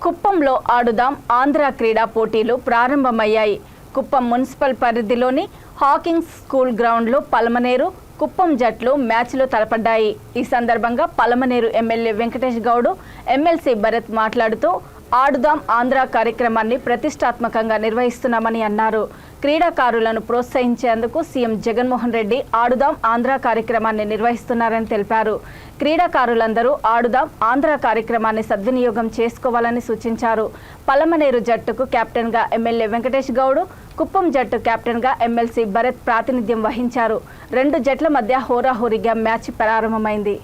కుప్పంలో ఆడుదాం ఆంధ్ర క్రీడా పోటీలు ప్రారంభమయ్యాయి. కుప్పం మున్సిపల్ పరిధిలోని హాకింగ్ స్కూల్ గ్రౌండ్లో పలమనేరు, కుప్పం జట్లు మ్యాచ్లో తలపడ్డాయి. ఈ సందర్భంగా పలమనేరు ఎమ్మెల్యే వెంకటేష్ గౌడ్, ఎమ్మెల్సీ భరత్ మాట్లాడుతూ ఆడుదాం ఆంధ్ర కార్యక్రమాన్ని ప్రతిష్టాత్మకంగా నిర్వహిస్తున్నామని అన్నారు. క్రీడాకారులను ప్రోత్సహించేందుకు సీఎం జగన్మోహన్ రెడ్డి ఆడుదాం ఆంధ్ర కార్యక్రమాన్ని నిర్వహిస్తున్నారని తెలిపారు. క్రీడాకారులందరూ ఆడుదాం ఆంధ్ర కార్యక్రమాన్ని సద్వినియోగం చేసుకోవాలని సూచించారు. పలమనేరు జట్టుకు కెప్టెన్గా ఎమ్మెల్యే వెంకటేష్ గౌడ్, కుప్పం జట్టు కెప్టెన్గా ఎమ్మెల్సీ భరత్ ప్రాతినిధ్యం వహించారు. రెండు జట్ల మధ్య హోరాహోరీగా మ్యాచ్ ప్రారంభమైంది.